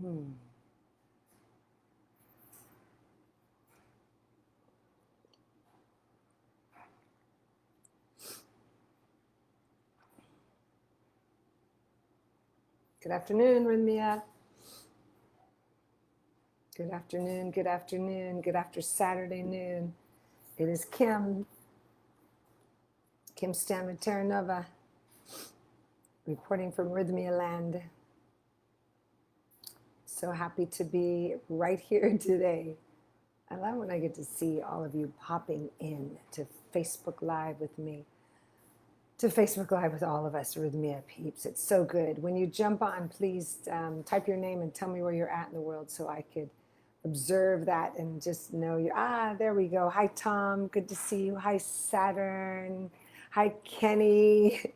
Hmm. Good afternoon, Rythmia. Good afternoon, good afternoon, good after Saturday noon. It is Kim Stanwood Terranova, reporting from Rythmia land. So happy to be right here today. I love when I get to see all of you popping in to Facebook Live with me, to Facebook Live with all of us Rythmia peeps. It's so good. When you jump on, please type your name and tell me where you're at in the world so I could observe that and just know you. There we go. Hi, Tom. Good to see you. Hi, Saturn. Hi, Kenny.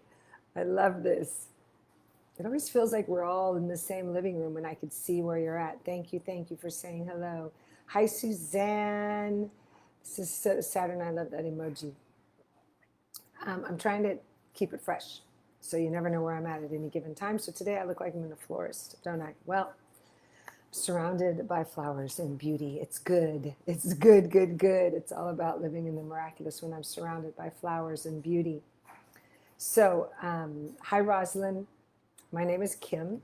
I love this. It always feels like we're all in the same living room when I could see where you're at. Thank you for saying hello. Hi, Suzanne. This is so Saturn. I love that emoji. I'm trying to keep it fresh, so you never know where I'm at any given time. So today I look like I'm in a florist, don't I? Well, surrounded by flowers and beauty. It's good. It's good, good, good. It's all about living in the miraculous when I'm surrounded by flowers and beauty. So, hi, Rosalind. My name is Kim,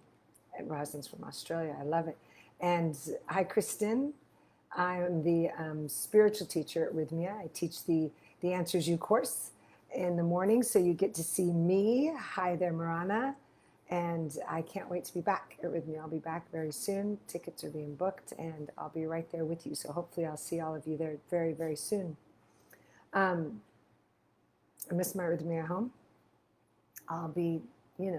and Rosalind's from Australia. I love it. And hi, Kristen. I'm the spiritual teacher at Rythmia. I teach the Answers You course in the morning, so you get to see me. Hi there, Marana. And I can't wait to be back at Rythmia. I'll be back very soon. Tickets are being booked, and I'll be right there with you. So hopefully I'll see all of you there very, very soon. I miss my Rythmia home. I'll be,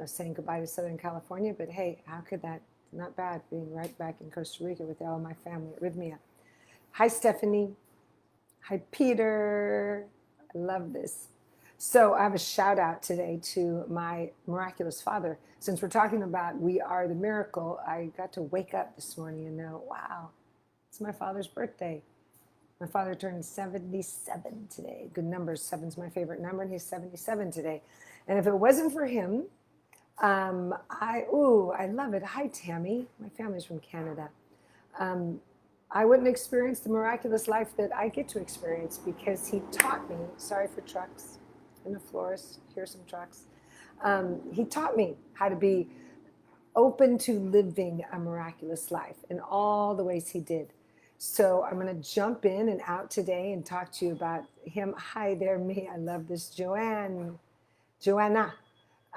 saying goodbye to Southern California, but hey, how could that? Not bad being right back in Costa Rica with all my family at Rythmia. Hi, Stephanie. Hi, Peter. I love this. So I have a shout out today to my miraculous father. Since we're talking about we are the miracle, I got to wake up this morning and know, wow, it's my father's birthday. My father turned 77 today. Good number. Seven's my favorite number, and he's 77 today. And if it wasn't for him, I love it. Hi, Tammy. My family's from Canada. I wouldn't experience the miraculous life that I get to experience because he taught me. Sorry for trucks in the florist. Here's some trucks. He taught me how to be open to living a miraculous life in all the ways he did. So I'm going to jump in and out today and talk to you about him. Hi there, me. I love this, Joanna.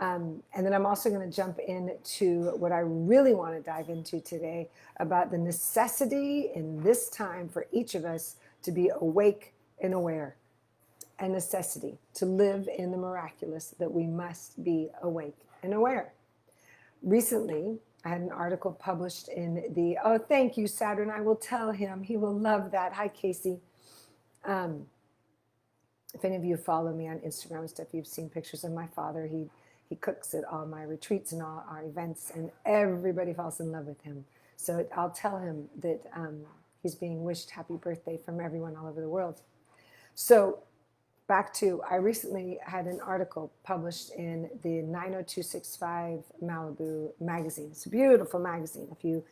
And then I'm also going to jump into what I really want to dive into today about the necessity in this time for each of us to be awake and aware. A necessity to live in the miraculous, that we must be awake and aware. Recently, I had an article published in thank you, Saturn. I will tell him. He will love that. Hi, Casey. If any of you follow me on Instagram and stuff, you've seen pictures of my father. He cooks at all my retreats and all our events, and everybody falls in love with him. So I'll tell him that he's being wished happy birthday from everyone all over the world. So back to, I recently had an article published in the 90265 Malibu magazine. It's a beautiful magazine. If you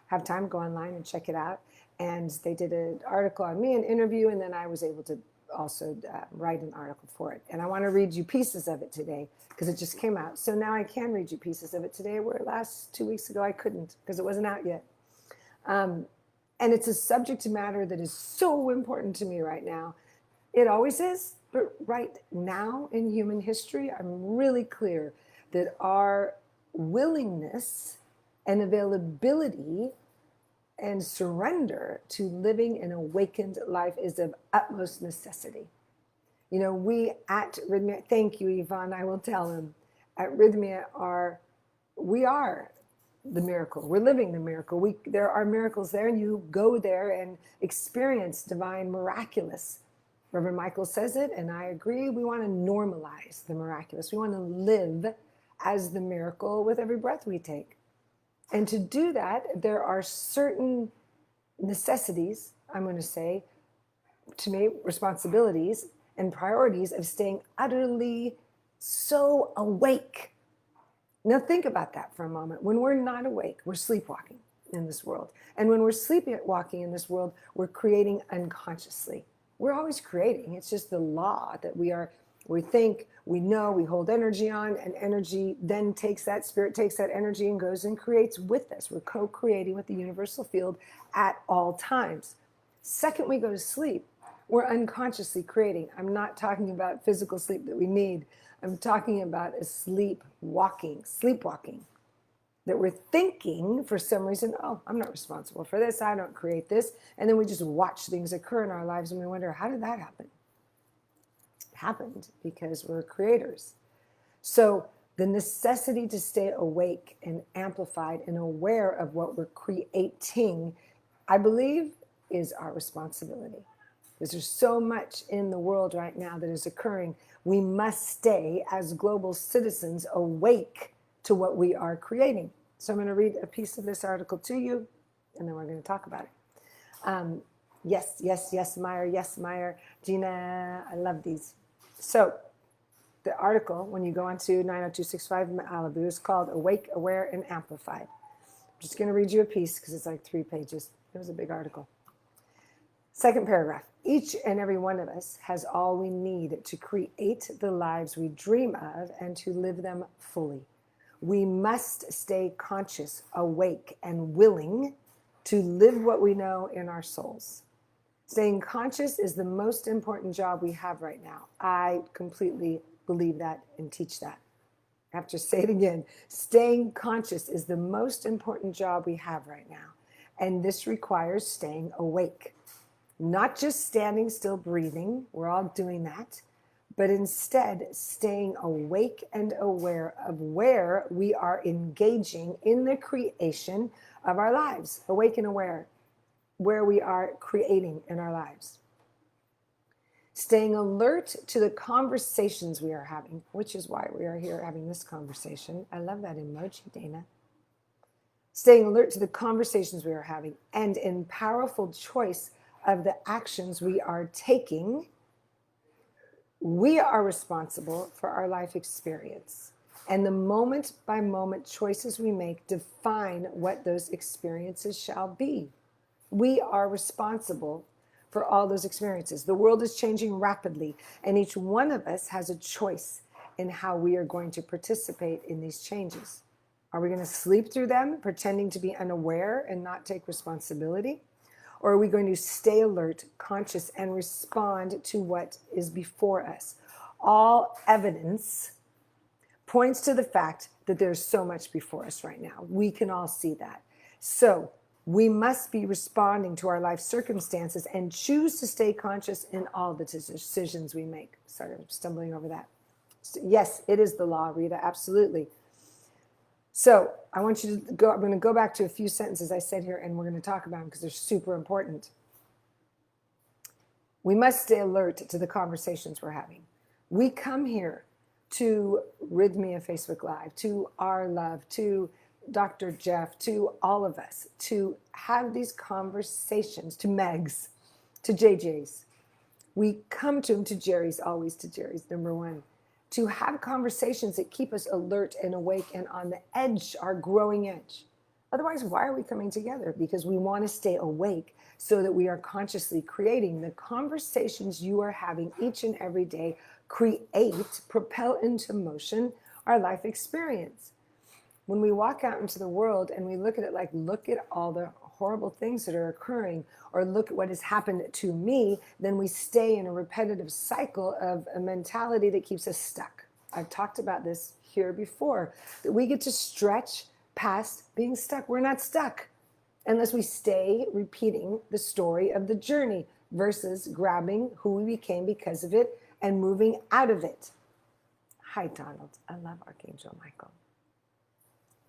have time, go online and check it out. And they did an article on me, an interview, and then I was able to also write an article for it. And I want to read you pieces of it today because it just came out. So now I can read you pieces of it today, where last 2 weeks ago I couldn't because it wasn't out yet. And it's a subject matter that is so important to me right now. It always is, but right now in human history, I'm really clear that our willingness and availability and surrender to living an awakened life is of utmost necessity. We at Rythmia, thank you, Yvonne, I will tell him, at Rythmia we are the miracle. We're living the miracle. There are miracles there, and you go there and experience divine miraculous. Reverend Michael says it, and I agree. We want to normalize the miraculous. We want to live as the miracle with every breath we take. And to do that, there are certain necessities, I'm going to say, to me, responsibilities and priorities of staying utterly so awake. Now think about that for a moment. When we're not awake, we're sleepwalking. in this world. And when we're sleepwalking in this world, we're creating unconsciously. We're always creating. It's just the law that we think, we know, we hold energy on, and energy then spirit takes that energy and goes and creates with us. We're co-creating with the universal field at all times. Second we go to sleep, we're unconsciously creating. I'm not talking about physical sleep that we need. I'm talking about a sleepwalking, that we're thinking for some reason, oh, I'm not responsible for this, I don't create this. And then we just watch things occur in our lives and we wonder, how did that happen? It happened because we're creators. So the necessity to stay awake and amplified and aware of what we're creating, I believe, is our responsibility. Because there's so much in the world right now that is occurring. We must stay as global citizens awake to what we are creating. So I'm going to read a piece of this article to you, and then we're going to talk about it. Yes, Meyer. Gina, I love these. So the article, when you go onto 90265 Malibu, is called Awake, Aware, and Amplified. I'm just going to read you a piece because it's like 3 pages. It was a big article. Second paragraph. Each and every one of us has all we need to create the lives we dream of and to live them fully. We must stay conscious, awake, and willing to live what we know in our souls. Staying conscious is the most important job we have right now. I completely believe that and teach that. I have to say it again. Staying conscious is the most important job we have right now. And this requires staying awake. Not just standing still breathing, we're all doing that, but instead staying awake and aware of where we are engaging in the creation of our lives. Awake and aware, where we are creating in our lives. Staying alert to the conversations we are having, which is why we are here having this conversation. I love that emoji, Dana. Staying alert to the conversations we are having and in powerful choice of the actions we are taking. We are responsible for our life experience. And the moment by moment choices we make define what those experiences shall be. We are responsible for all those experiences. The world is changing rapidly, and each one of us has a choice in how we are going to participate in these changes. Are we going to sleep through them, pretending to be unaware and not take responsibility? Or are we going to stay alert, conscious, and respond to what is before us? All evidence points to the fact that there's so much before us right now. We can all see that. So we must be responding to our life circumstances and choose to stay conscious in all the decisions we make. Sorry, I'm stumbling over that. Yes, it is the law, Rita, absolutely. So I want you to go, I'm going to go back to a few sentences I said here, and we're going to talk about them because they're super important. We must stay alert to the conversations we're having. We come here to Rythmia Facebook Live, to Our Love, to Dr. Jeff, to all of us, to have these conversations, to Megs, to JJ's. We come to them, to Jerry's, always to Jerry's, number one. To have conversations that keep us alert and awake and on the edge, our growing edge. Otherwise, why are we coming together? Because we want to stay awake so that we are consciously creating. The conversations you are having each and every day propel into motion our life experience. When we walk out into the world and we look at it like, look at all the horrible things that are occurring, or look at what has happened to me, then we stay in a repetitive cycle of a mentality that keeps us stuck. I've talked about this here before, that we get to stretch past being stuck. We're not stuck unless we stay repeating the story of the journey versus grabbing who we became because of it and moving out of it. Hi, Donald. I love Archangel Michael.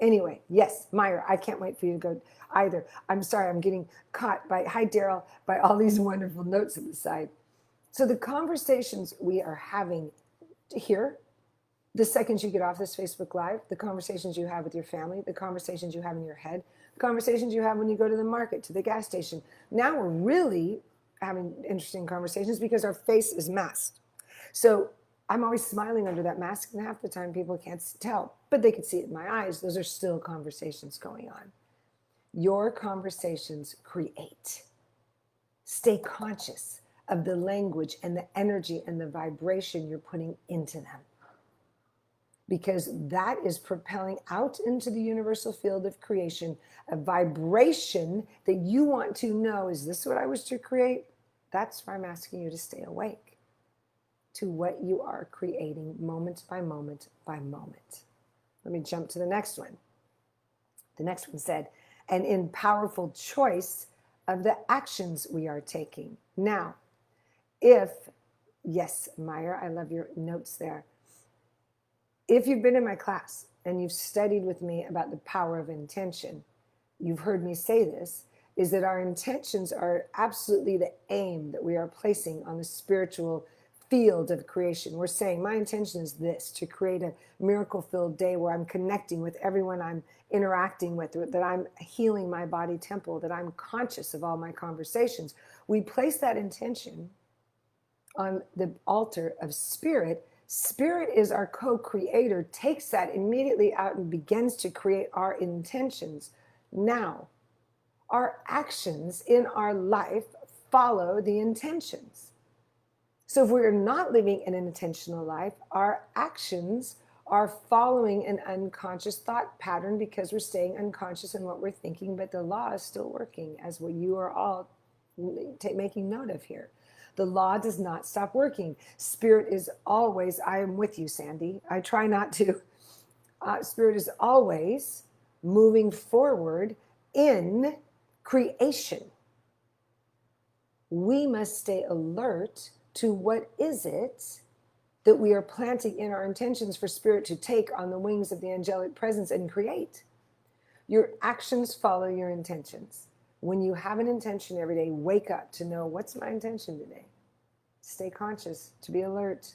Anyway, yes, Meyer, I can't wait for you to go either. I'm sorry, I'm getting caught by, hi, Daryl, by all these wonderful notes on the side. So the conversations we are having here, the second you get off this Facebook Live, the conversations you have with your family, the conversations you have in your head, the conversations you have when you go to the market, to the gas station. Now we're really having interesting conversations because our face is masked. So I'm always smiling under that mask, and half the time people can't tell, but they can see it in my eyes. Those are still conversations going on. Your conversations create. Stay conscious of the language and the energy and the vibration you're putting into them, because that is propelling out into the universal field of creation a vibration that you want to know, is this what I wish to create? That's why I'm asking you to stay awake to what you are creating moment by moment by moment. Let me jump to the next one. The next one said, an in powerful choice of the actions we are taking. Now, yes, Meyer, I love your notes there. If you've been in my class and you've studied with me about the power of intention, you've heard me say this, is that our intentions are absolutely the aim that we are placing on the spiritual field of creation. We're saying, my intention is this, to create a miracle-filled day where I'm connecting with everyone I'm interacting with, that I'm healing my body temple, that I'm conscious of all my conversations. We place that intention on the altar of spirit. Spirit is our co-creator, takes that immediately out and begins to create our intentions. Now, our actions in our life follow the intentions. So if we're not living an intentional life, our actions are following an unconscious thought pattern because we're staying unconscious in what we're thinking, but the law is still working, as what you are all making note of here. The law does not stop working. Spirit is always, I am with you, Sandy. I try not to. Spirit is always moving forward in creation. We must stay alert to what is it that we are planting in our intentions for spirit to take on the wings of the angelic presence and create. Your actions follow your intentions. When you have an intention every day, wake up to know, what's my intention today? Stay conscious, to be alert,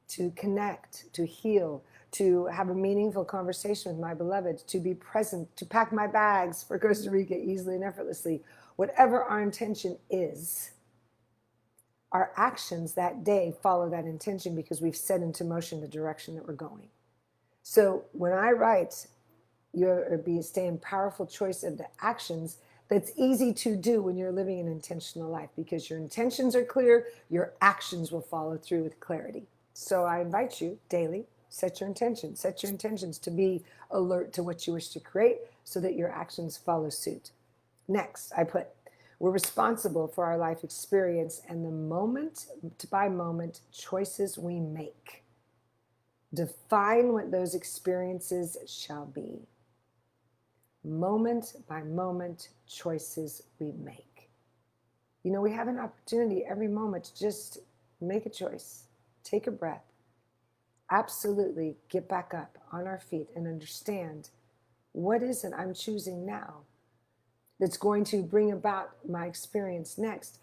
to connect, to heal, to have a meaningful conversation with my beloved, to be present, to pack my bags for Costa Rica easily and effortlessly. Whatever our intention is, our actions that day follow that intention because we've set into motion the direction that we're going. So when I write, stay in powerful choice of the actions, that's easy to do when you're living an intentional life, because your intentions are clear, your actions will follow through with clarity. So I invite you daily, set your intentions to be alert to what you wish to create so that your actions follow suit. Next, I put, we're responsible for our life experience and the moment by moment choices we make. Define what those experiences shall be. Moment by moment choices we make. You know, we have an opportunity every moment to just make a choice, take a breath, absolutely get back up on our feet and understand, what is it I'm choosing now that's going to bring about my experience next?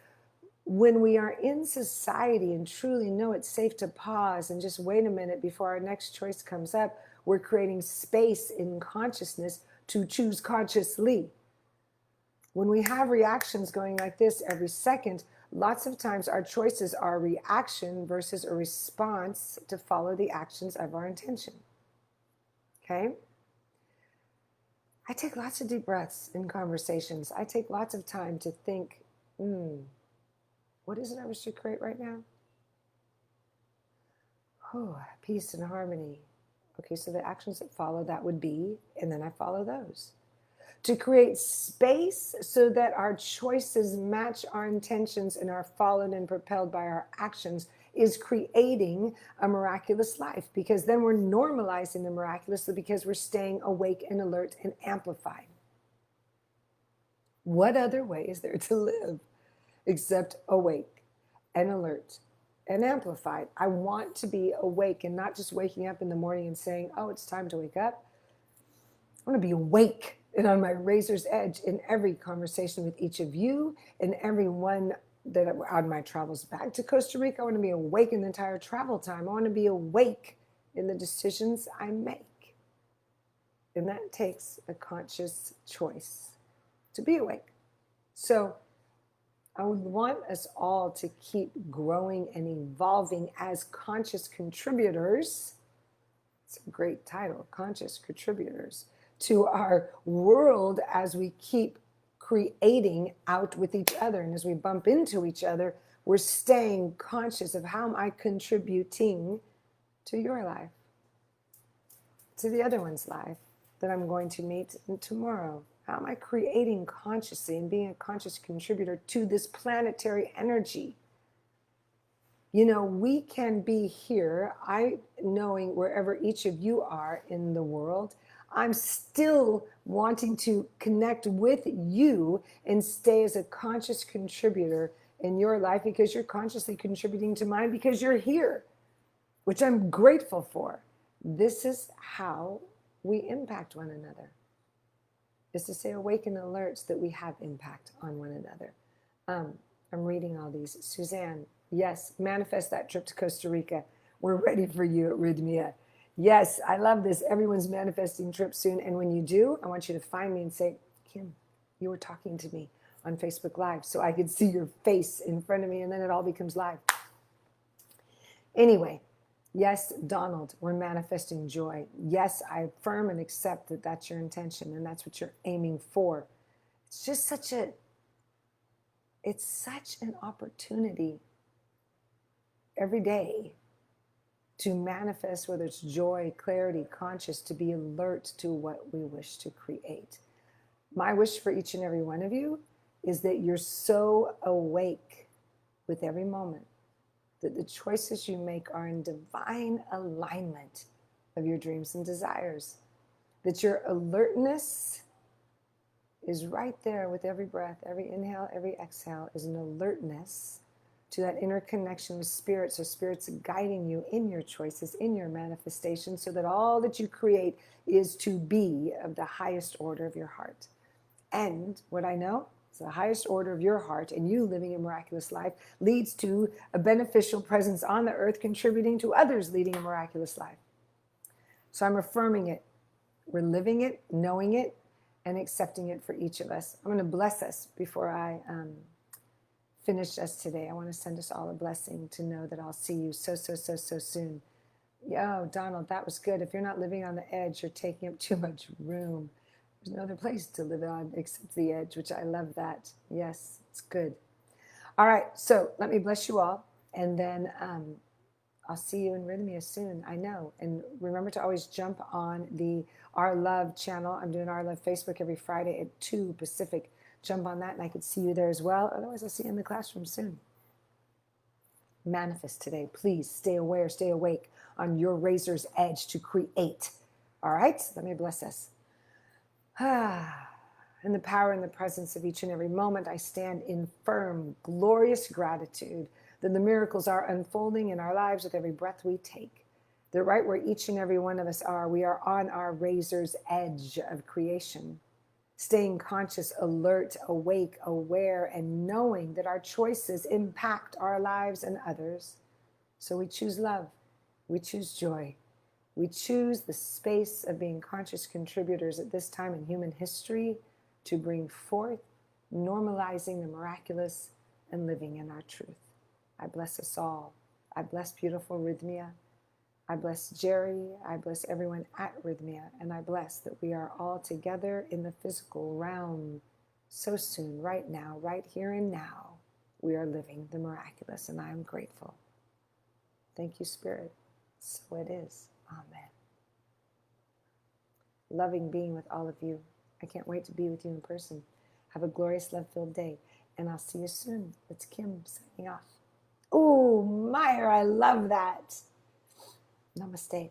When we are in society and truly know it's safe to pause and just wait a minute before our next choice comes up, we're creating space in consciousness to choose consciously. When we have reactions going like this every second, lots of times our choices are reaction versus a response to follow the actions of our intention. Okay? I take lots of deep breaths in conversations. I take lots of time to think, what is it I wish to create right now? Peace and harmony. Okay, so the actions that follow that would be, and then I follow those. To create space so that our choices match our intentions and are followed and propelled by our actions is creating a miraculous life, because then we're normalizing the miraculous because we're staying awake and alert and amplified. What other way is there to live except awake and alert and amplified? I want to be awake and not just waking up in the morning and saying, oh, it's time to wake up. I want to be awake and on my razor's edge in every conversation with each of you and everyone that on my travels back to Costa Rica. I want to be awake in the entire travel time. I want to be awake in the decisions I make. And that takes a conscious choice to be awake. So I would want us all to keep growing and evolving as conscious contributors. It's a great title, conscious contributors, to our world as we keep creating out with each other. And as we bump into each other, we're staying conscious of how am I contributing to your life, to the other one's life that I'm going to meet tomorrow. How am I creating consciously and being a conscious contributor to this planetary energy? You know, we can be here, knowing wherever each of you are in the world, I'm still wanting to connect with you and stay as a conscious contributor in your life because you're consciously contributing to mine because you're here, which I'm grateful for. This is how we impact one another, is to stay awake and alert so that we have impact on one another. I'm reading all these. Suzanne, yes, manifest that trip to Costa Rica. We're ready for you at Rythmia. Yes, I love this. Everyone's manifesting trips soon. And when you do, I want you to find me and say, Kim, you were talking to me on Facebook Live so I could see your face in front of me, and then it all becomes live. Anyway, yes, Donald, we're manifesting joy. Yes, I affirm and accept that that's your intention and that's what you're aiming for. It's just such an opportunity every day to manifest, whether it's joy, clarity, conscious, to be alert to what we wish to create. My wish for each and every one of you is that you're so awake with every moment that the choices you make are in divine alignment of your dreams and desires, that your alertness is right there with every breath, every inhale, every exhale is an alertness to that inner connection with spirit. So spirit's guiding you in your choices, in your manifestation, so that all that you create is to be of the highest order of your heart. And what I know is the highest order of your heart and you living a miraculous life leads to a beneficial presence on the earth, contributing to others leading a miraculous life. So I'm affirming it. We're living it, knowing it, and accepting it for each of us. I'm going to bless us before I finish us today. I want to send us all a blessing to know that I'll see you so soon. Yo, Donald, that was good. If you're not living on the edge, you're taking up too much room. There's no other place to live on except the edge, which I love that. Yes, it's good. All right, so let me bless you all, and then I'll see you in Rythmia soon, I know. And remember to always jump on the Our Love channel. I'm doing Our Love Facebook every Friday at 2 Pacific. Jump on that, and I could see you there as well. Otherwise, I'll see you in the classroom soon. Manifest today. Please stay aware, stay awake on your razor's edge to create. All right? Let me bless us. In the power and the presence of each and every moment, I stand in firm, glorious gratitude that the miracles are unfolding in our lives with every breath we take. That right where each and every one of us are, we are on our razor's edge of creation, staying conscious, alert, awake, aware, and knowing that our choices impact our lives and others. So we choose love, we choose joy, we choose the space of being conscious contributors at this time in human history to bring forth normalizing the miraculous and living in our truth. I bless us all. I bless beautiful Rythmia. I bless Jerry. I bless everyone at Rythmia. And I bless that we are all together in the physical realm so soon, right now, right here and now. We are living the miraculous, and I am grateful. Thank you, Spirit. So it is. Amen. Loving being with all of you. I can't wait to be with you in person. Have a glorious, love-filled day, and I'll see you soon. It's Kim signing off. Oh, Meyer, I love that. Namaste.